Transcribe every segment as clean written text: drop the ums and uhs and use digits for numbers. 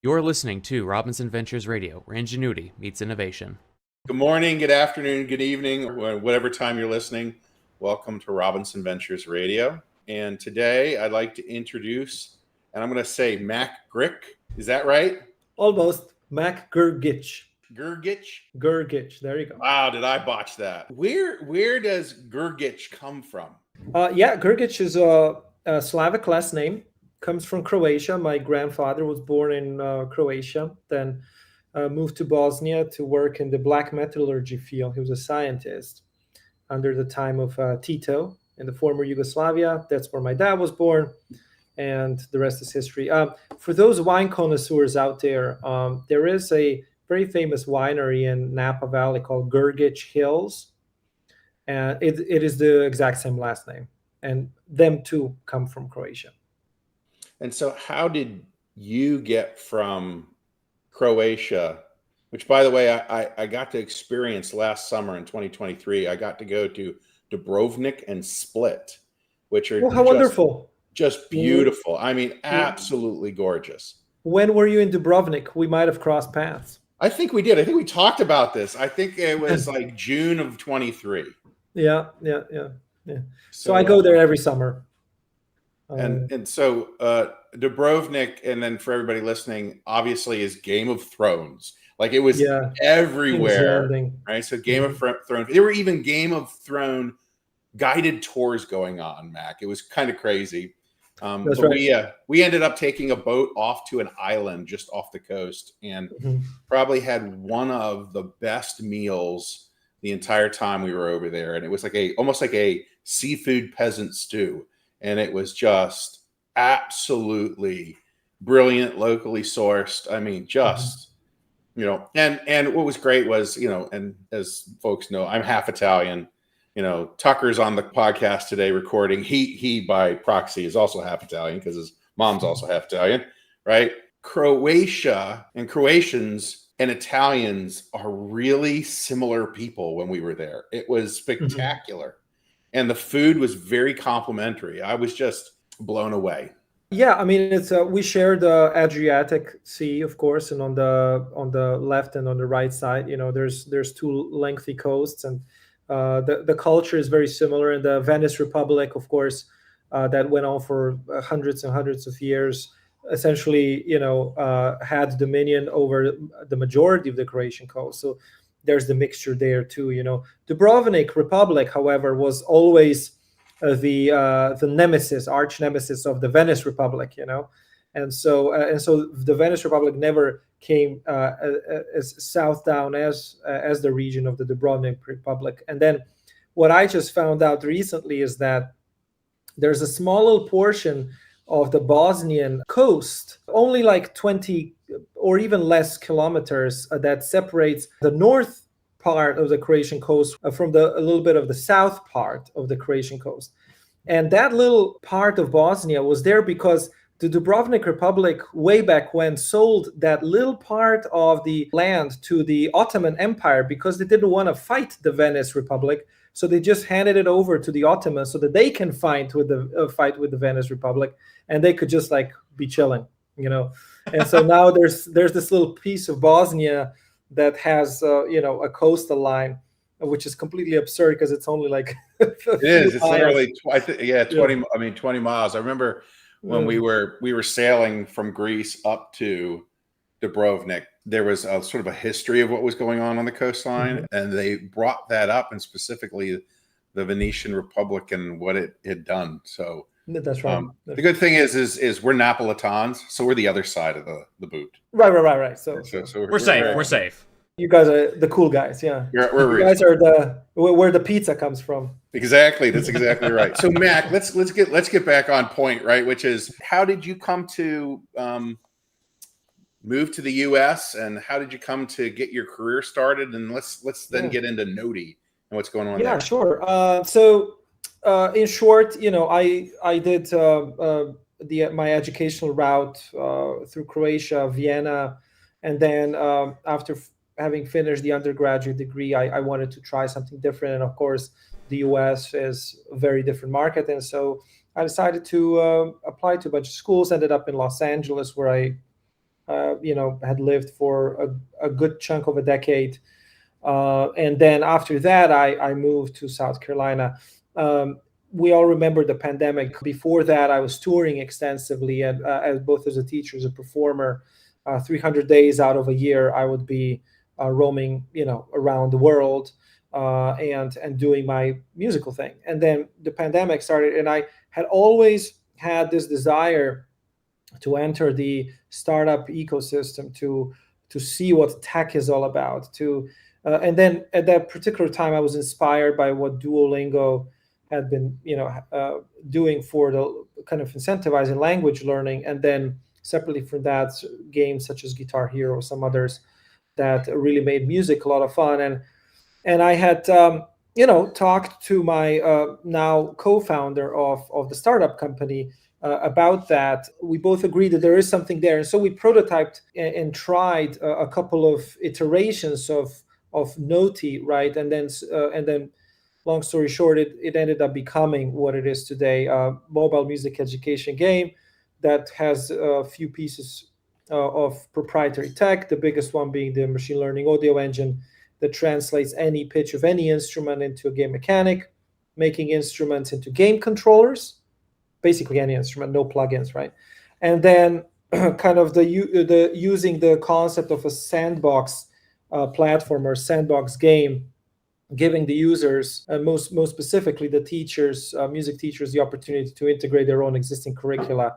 You're listening to Robinson Ventures Radio, where ingenuity meets innovation. Good morning, good afternoon, good evening, or whatever time you're listening. Welcome to Robinson Ventures Radio. And today I'd like to introduce, and I'm going to say Mak Grgic. Is that right? Almost. Mak Grgic. Grgic? Grgic. There you go. Wow, did I botch that? Where does Grgic come from? Grgic is a Slavic last name. Comes from Croatia. My grandfather was born in Croatia, then moved to Bosnia to work in the black metallurgy field. He was a scientist under the time of Tito in the former Yugoslavia. That's where my dad was born, and the rest is history. For those wine connoisseurs out there, there is a very famous winery in Napa Valley called Grgic Hills, and it is the exact same last name, and them too come from Croatia. And so how did you get from Croatia, which, by the way, I got to experience last summer in 2023. I got to go to Dubrovnik and Split, which are wonderful. Just beautiful. I mean, absolutely gorgeous. When were you in Dubrovnik? We might have crossed paths. I think we did. I think we talked about this. I think it was like June of 23. Yeah. So I go there every summer. And so Dubrovnik, and then for everybody listening, obviously is Game of Thrones. Like it was everywhere, right? So Game of Thrones. There were even Game of Thrones guided tours going on, Mac. It was kind of crazy. But right. we ended up taking a boat off to an island just off the coast, and probably had one of the best meals the entire time we were over there. And it was like almost like a seafood peasant stew. And it was just absolutely brilliant, locally sourced. I mean, and what was great was, and as folks know, I'm half Italian. Tucker's on the podcast today recording. He by proxy is also half Italian because his mom's also half Italian, right? Croatia and Croatians and Italians are really similar people when we were there. It was spectacular. And the food was very complimentary. I was just blown away. Yeah, I mean, it's we share the Adriatic Sea, of course, and on the left and on the right side, there's two lengthy coasts, and the culture is very similar. In the Venice Republic, of course, that went on for hundreds and hundreds of years, essentially, had dominion over the majority of the Croatian coast. So there's the mixture there too. Dubrovnik Republic, however, was always the nemesis, arch nemesis of the Venice Republic. And so the Venice Republic never came as south down as the region of the Dubrovnik Republic. And then what I just found out recently is that there's a small little portion of the Bosnian coast, only like 20 or even less kilometers, that separates the north part of the Croatian coast from a little bit of the south part of the Croatian coast. And that little part of Bosnia was there because the Dubrovnik Republic way back when sold that little part of the land to the Ottoman Empire because they didn't want to fight the Venice Republic. So they just handed it over to the Ottomans so that they can fight with the Venice Republic, and they could just like be chilling, And so now there's this little piece of Bosnia that has a coastal line, which is completely absurd because it's only like it is. It's literally 20 miles. I remember when we were sailing from Greece up to Dubrovnik, there was a sort of a history of what was going on the coastline, and they brought that up, and specifically the Venetian Republic and what it had done. So that's right. The good thing is we're Napolitans, so we're the other side of the boot. Right. So we're safe. We're safe. You guys are the cool guys, yeah. You guys are where the pizza comes from. Exactly, that's exactly right. So Mac, let's get back on point, right? Which is, how did you come to move to the U.S. and how did you come to get your career started? And let's then get into Notey and what's going on there. Yeah, sure. So in short, I did my educational route through Croatia, Vienna, and then after having finished the undergraduate degree, I wanted to try something different. And of course, the US is a very different market. And so I decided to apply to a bunch of schools, ended up in Los Angeles, where I had lived for a good chunk of a decade. And then after that, I moved to South Carolina. We all remember the pandemic. Before that, I was touring extensively, and as both as a teacher, as a performer. 300 days out of a year, I would be roaming, around the world and doing my musical thing. And then the pandemic started, and I had always had this desire to enter the startup ecosystem, to see what tech is all about. And then at that particular time, I was inspired by what Duolingo had been, doing for the kind of incentivizing language learning. And then separately from that, games such as Guitar Hero, some others that really made music a lot of fun. And I had, talked to my now co-founder of the startup company about that. We both agreed that there is something there, and so we prototyped and tried a couple of iterations of Notey, right? And then, long story short, it ended up becoming what it is today: a mobile music education game that has a few pieces of proprietary tech. The biggest one being the machine learning audio engine that translates any pitch of any instrument into a game mechanic, making instruments into game controllers. Basically any instrument, no plugins, right? And then kind of the using the concept of a sandbox platform or sandbox game, giving the users, and most specifically the teachers, music teachers, the opportunity to integrate their own existing curricula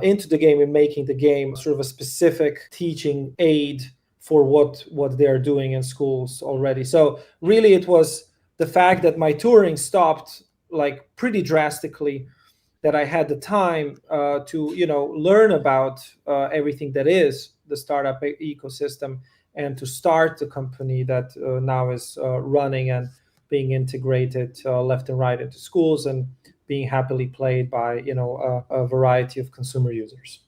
into the game, and making the game sort of a specific teaching aid for what they're doing in schools already. So really, it was the fact that my touring stopped like pretty drastically, that I had the time to learn about everything that is the startup ecosystem, and to start the company that now is running and being integrated left and right into schools, and being happily played by a variety of consumer users.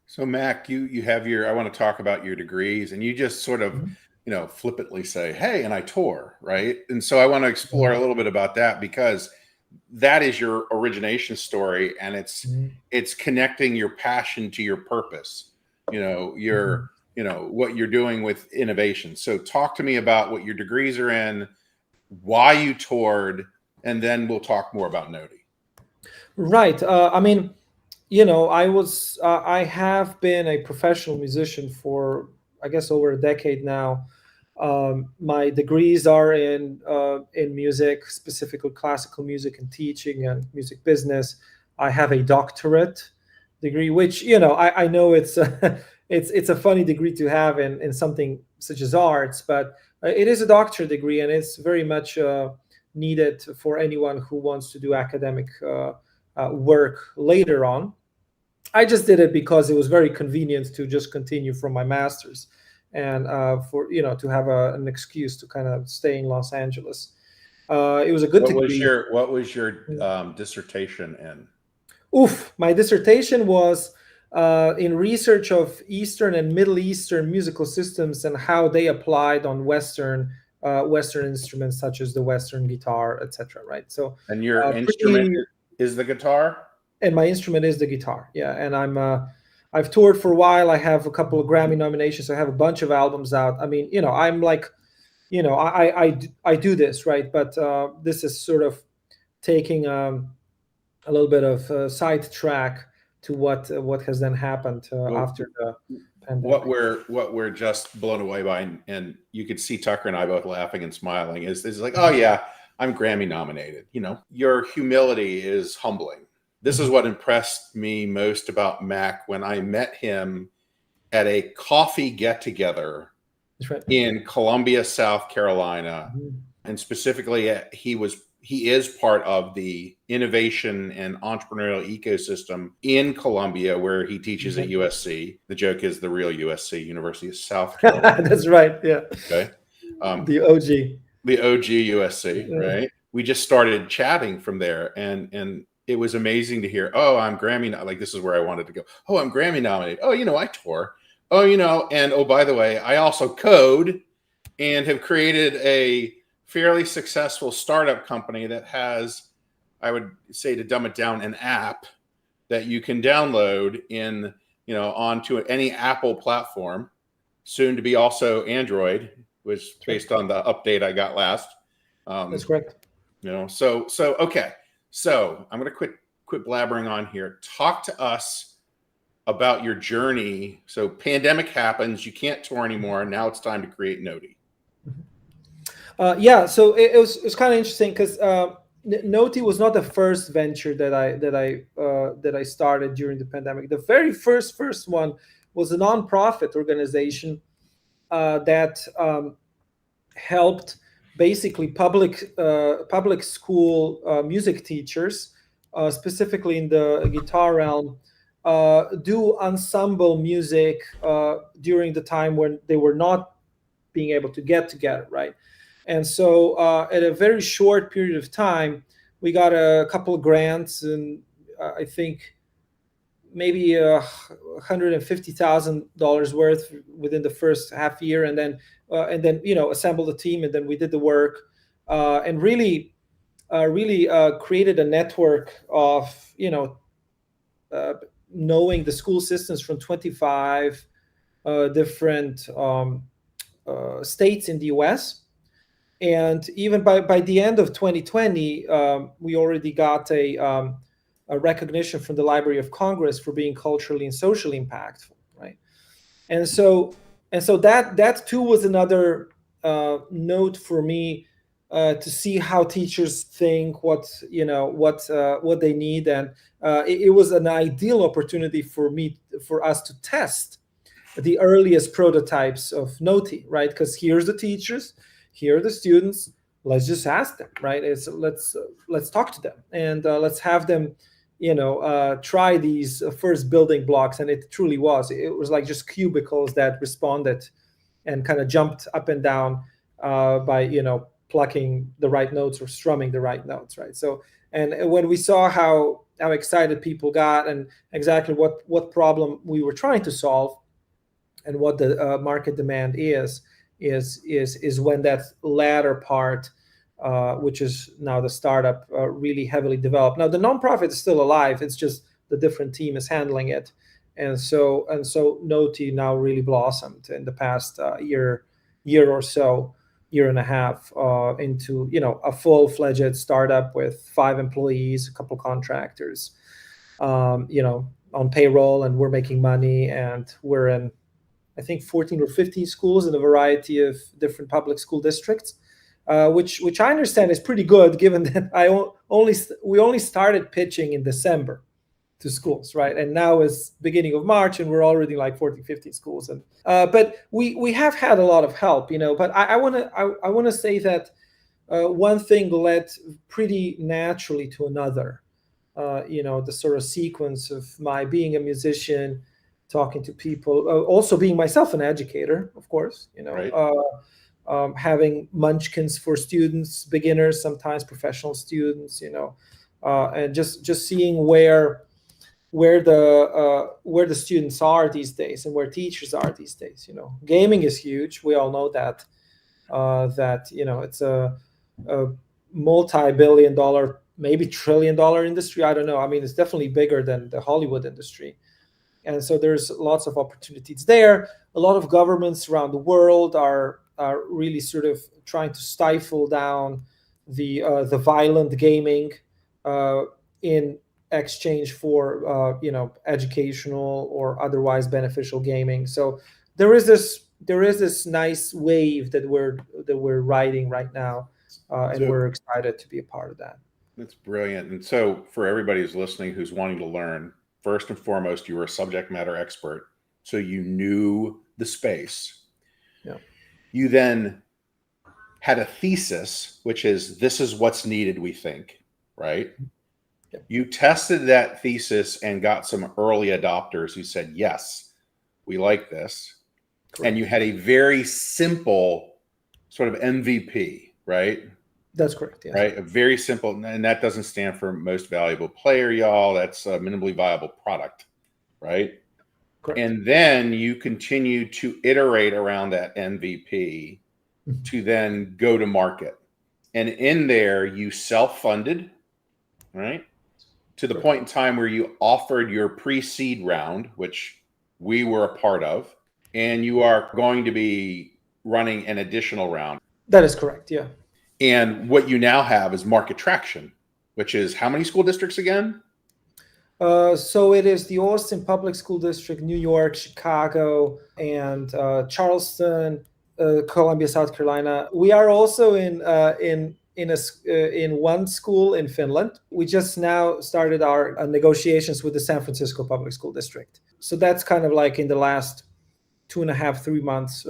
So Mac, you have I want to talk about your degrees, and you just sort of flippantly say, hey, and I tour, right? And so I want to explore a little bit about that, because that is your origination story, and it's connecting your passion to your purpose, what you're doing with innovation. So talk to me about what your degrees are in, why you toured, and then we'll talk more about Notey. Right. I have been a professional musician for, I guess, over a decade now. My degrees are in music, specifically classical music and teaching, and music business. I have a doctorate degree, which I know it's it's a funny degree to have in something such as arts, but it is a doctorate degree, and it's very much needed for anyone who wants to do academic work later on. I just did it because it was very convenient to just continue from my master's, and for to have an excuse to kind of stay in Los Angeles. It was a good degree. What was your dissertation in? My dissertation was in research of Eastern and Middle Eastern musical systems and how they applied on Western instruments such as the Western guitar, etc. Right. So, and your instrument is the guitar? And my instrument is the guitar. Yeah. And I've toured for a while. I have a couple of Grammy nominations. I have a bunch of albums out. I mean, I'm like, I do this, right? But this is sort of taking a little bit of a sidetrack to what has then happened after the pandemic. What we're just blown away by, and you could see Tucker and I both laughing and smiling, is like, oh yeah, I'm Grammy nominated. Your humility is humbling. This is what impressed me most about Mac when I met him at a coffee get-together in Columbia, South Carolina. And specifically, he is part of the innovation and entrepreneurial ecosystem in Columbia, where he teaches at USC. The joke is the real USC, University of South Carolina. That's right, yeah. Okay. The OG. The OG USC, right? We just started chatting from there, and it was amazing to hear, oh, I'm Grammy, like this is where I wanted to go. Oh, I'm Grammy nominated. Oh, I tour. Oh, and oh, by the way, I also code and have created a fairly successful startup company that has, I would say, to dumb it down, an app that you can download in onto any Apple platform, soon to be also Android, was based on the update I got last. That's correct. So okay. So I'm going to quit blabbering on here. Talk to us about your journey. So pandemic happens, you can't tour anymore. Now it's time to create Notey. Yeah, so it was kind of interesting because Notey was not the first venture that I started during the pandemic. The very first one was a nonprofit organization that helped basically public school music teachers, specifically in the guitar realm, do ensemble music during the time when they were not being able to get together, right? And so at a very short period of time, we got a couple of grants, and I think maybe $150,000 worth within the first half year, and then assembled a team, and then we did the work, and really created a network of knowing the school systems from 25 different states in the US. And even by the end of 2020, we already got a recognition from the Library of Congress for being culturally and socially impactful, right? And so that too was another note for me to see how teachers think, what they need, and it was an ideal opportunity for us to test the earliest prototypes of Notey, right? Because here's the teachers, here are the students. Let's just ask them, right? Let's talk to them, and let's have them, try these first building blocks. And it truly was. It was like just cubicles that responded and kind of jumped up and down by plucking the right notes or strumming the right notes, right? So, and when we saw how excited people got and exactly what problem we were trying to solve and what the market demand is when that latter part, which is now the startup, really heavily developed. Now the nonprofit is still alive. It's just the different team is handling it, and so Notey now really blossomed in the past year or so, year and a half, into a full-fledged startup with 5 employees, a couple contractors, on payroll, and we're making money, and we're in, I think, 14 or 15 schools in a variety of different public school districts, which I understand is pretty good, given that we only started pitching in December to schools, right? And now is beginning of March, and we're already like 14, 15 schools. And but we have had a lot of help, But I want to say that one thing led pretty naturally to another. The sort of sequence of my being a musician, talking to people, also being myself an educator, of course, Right. Having munchkins for students, beginners, sometimes professional students, and just seeing where the students are these days and where teachers are these days. Gaming is huge. We all know that it's a multi-billion-dollar, maybe trillion-dollar industry. I don't know. I mean, it's definitely bigger than the Hollywood industry. And so there's lots of opportunities there. A lot of governments around the world are really sort of trying to stifle down the violent gaming in exchange for educational or otherwise beneficial gaming. So there is this nice wave that we're riding right now, and we're excited to be a part of that. That's brilliant. And so for everybody who's listening, who's wanting to learn, first and foremost, you were a subject matter expert, so you knew the space. Yeah. You then had a thesis, which is, this is what's needed, we think, right? Yep. You tested that thesis and got some early adopters who said, yes, we like this. Correct. And you had a very simple sort of MVP, right? That's correct. Yes. Right. A very simple, and that doesn't stand for most valuable player, y'all. That's a minimally viable product, right? Correct. And then you continue to iterate around that MVP to then go to market. And in there, you self-funded, right? To the point in time where you offered your pre-seed round, which we were a part of, and you are going to be running an additional round. That is correct, yeah. And what you now have is market traction, which is how many school districts again? So it is the Austin Public School District, New York, Chicago, and Charleston, Columbia, South Carolina. We are also in one school in Finland. We just now started our negotiations with the San Francisco Public School District. So that's kind of like in the last 2.5, 3 months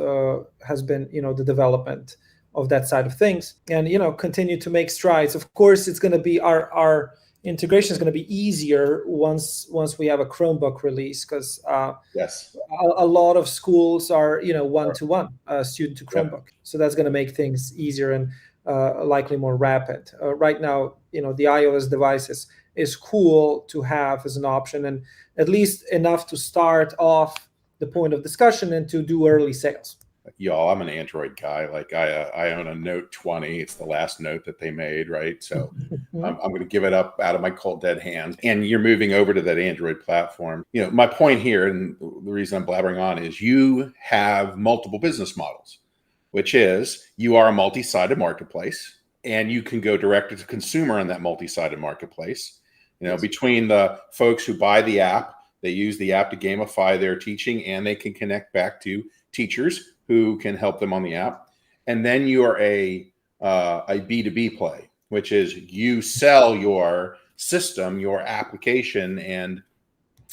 has been, the development of that side of things, and continue to make strides. Of course, it's going to be our integration is going to be easier once we have a Chromebook release, because yes, a lot of schools are one-to-one student to Chromebook. Yep. So that's going to make things easier and likely more rapid. Right now, the iOS devices is cool to have as an option, and at least enough to start off the point of discussion and to do early sales. Y'all, I'm an Android guy. Like I own a Note 20. It's the last Note that they made, right? So I'm going to give it up out of my cold dead hands. And you're moving over to that Android platform. My point here, and the reason I'm blabbering on, is you have multiple business models, which is you are a multi-sided marketplace, and you can go direct to consumer on that multi-sided marketplace. Yes. Between the folks who buy the app, they use the app to gamify their teaching, and they can connect back to teachers who can help them on the app. And then you are a B2B play, which is you sell your system, your application, and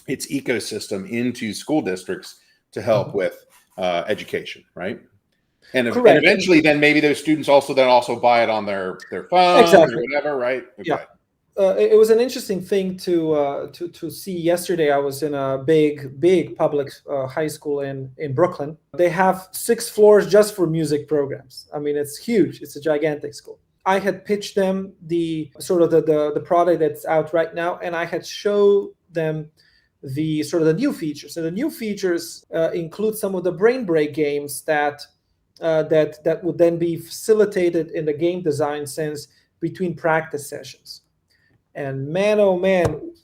its ecosystem into school districts to help with education, right? And eventually, then maybe those students also buy it on their phone or whatever, right? Okay. Yeah. It was an interesting thing to see yesterday. I was in a big public high school in Brooklyn. They have 6 floors just for music programs. I mean, it's huge. It's a gigantic school. I had pitched them the sort of the product that's out right now, and I had showed them the sort of the new features. And the new features include some of the brain break games that would then be facilitated in the game design sense between practice sessions. And man, oh man,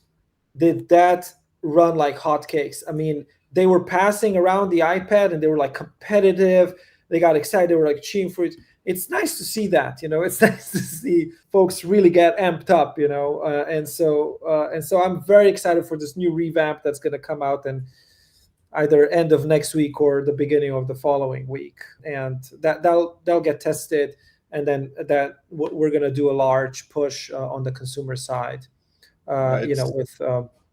did that run like hotcakes. I mean, they were passing around the iPad and they were like competitive. They got excited. They were like cheering for it. It's nice to see that, it's nice to see folks really get amped up, and so I'm very excited for this new revamp that's going to come out in either end of next week or the beginning of the following week. And that'll get tested. And then we're going to do a large push on the consumer side, with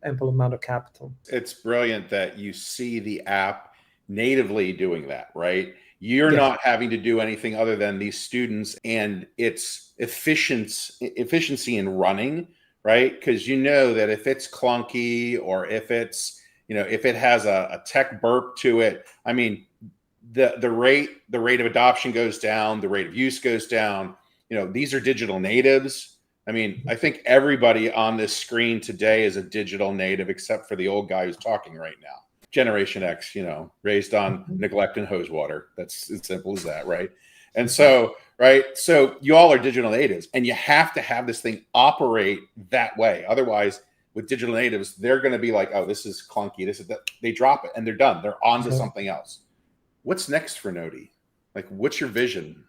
ample amount of capital. It's brilliant that you see the app natively doing that, right? You're not having to do anything other than these students and its efficiency in running, right? Because that if it's clunky or if it's, if it has a tech burp to it, I mean, the rate of adoption goes down, the rate of use goes down. These are digital natives. I mean, I think everybody on this screen today is a digital native, except for the old guy who's talking right now. Generation X, raised on neglect and hose water. That's as simple as that, right? And so, right, so you all are digital natives, and you have to have this thing operate that way. Otherwise, with digital natives, they're going to be like, oh, this is clunky. This is that. They drop it and they're done. They're on to something else. What's next for Notey? Like, what's your vision?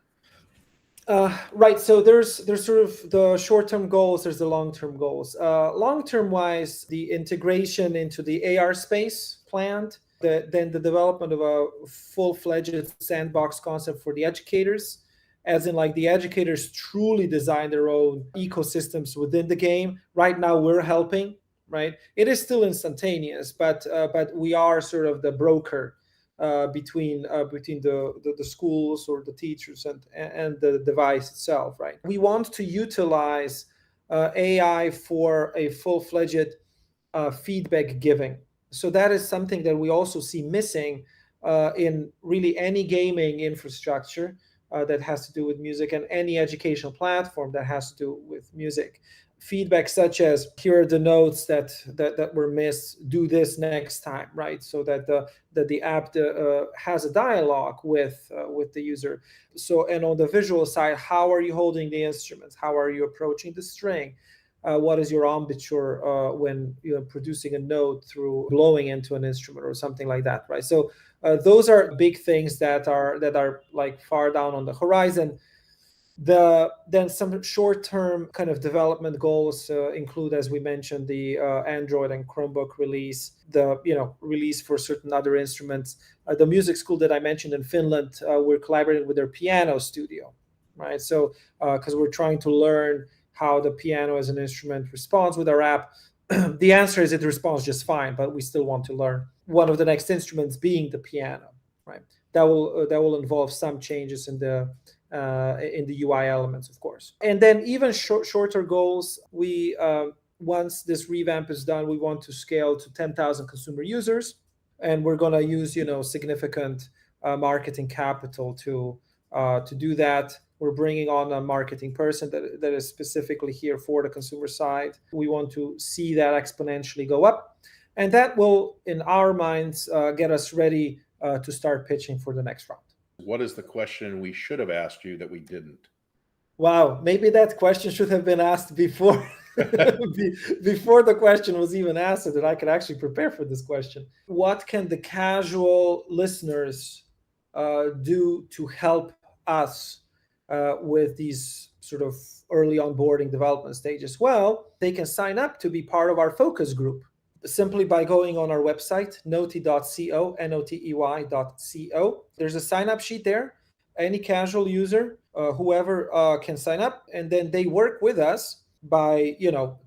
Right. So there's sort of the short-term goals. There's the long-term goals. Long-term wise, the integration into the AR space planned. Then the development of a full-fledged sandbox concept for the educators, as in like the educators truly design their own ecosystems within the game. Right now, we're helping. Right. It is still instantaneous, but we are sort of the broker between the schools or the teachers and the device itself, right? We want to utilize AI for a full-fledged feedback giving. So that is something that we also see missing in really any gaming infrastructure that has to do with music, and any educational platform that has to do with music. Feedback such as, here are the notes that were missed, do this next time, right? So that the app has a dialogue with the user. So, and on the visual side, how are you holding the instruments? How are you approaching the string? what is your embouchure when you're producing a note through blowing into an instrument or something like that, right? So those are big things that are like far down on the horizon. Then some short-term kind of development goals include, as we mentioned, the Android and Chromebook release, the release for certain other instruments. The music school that I mentioned in Finland, we're collaborating with their piano studio, right? So because we're trying to learn how the piano as an instrument responds with our app. The answer is it responds just fine, but we still want to learn. One of the next instruments being the piano, right? That will involve some changes in the UI elements, of course. And then even shorter goals. We once this revamp is done, we want to scale to 10,000 consumer users, and we're going to use significant marketing capital to do that. We're bringing on a marketing person that is specifically here for the consumer side. We want to see that exponentially go up, and that will, in our minds, get us ready to start pitching for the next round. What is the question we should have asked you that we didn't? Wow, maybe that question should have been asked before before the question was even asked, so that I could actually prepare for this question. What can the casual listeners do to help us with these sort of early onboarding development stages? Well, they can sign up to be part of our focus group simply by going on our website, notey.co, notey.co. There's a sign-up sheet there. Any casual user, whoever can sign up, and then they work with us by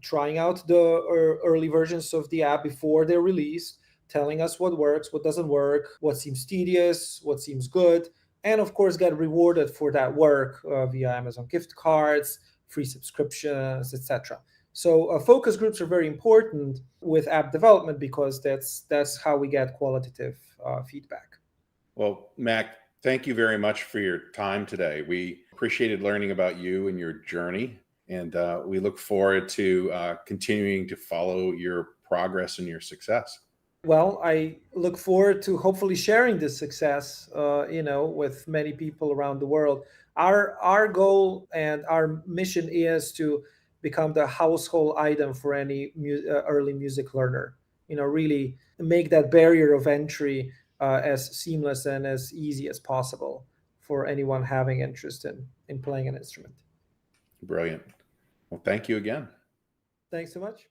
trying out the early versions of the app before they're released, telling us what works, what doesn't work, what seems tedious, what seems good, and of course get rewarded for that work via Amazon gift cards, free subscriptions, etc. So focus groups are very important with app development because that's how we get qualitative feedback. Well, Mak, thank you very much for your time today. We appreciated learning about you and your journey, and we look forward to continuing to follow your progress and your success. Well, I look forward to hopefully sharing this success, with many people around the world. Our goal and our mission is to become the household item for any early music learner. Really make that barrier of entry as seamless and as easy as possible for anyone having interest in playing an instrument. Brilliant. Well, thank you again. Thanks so much.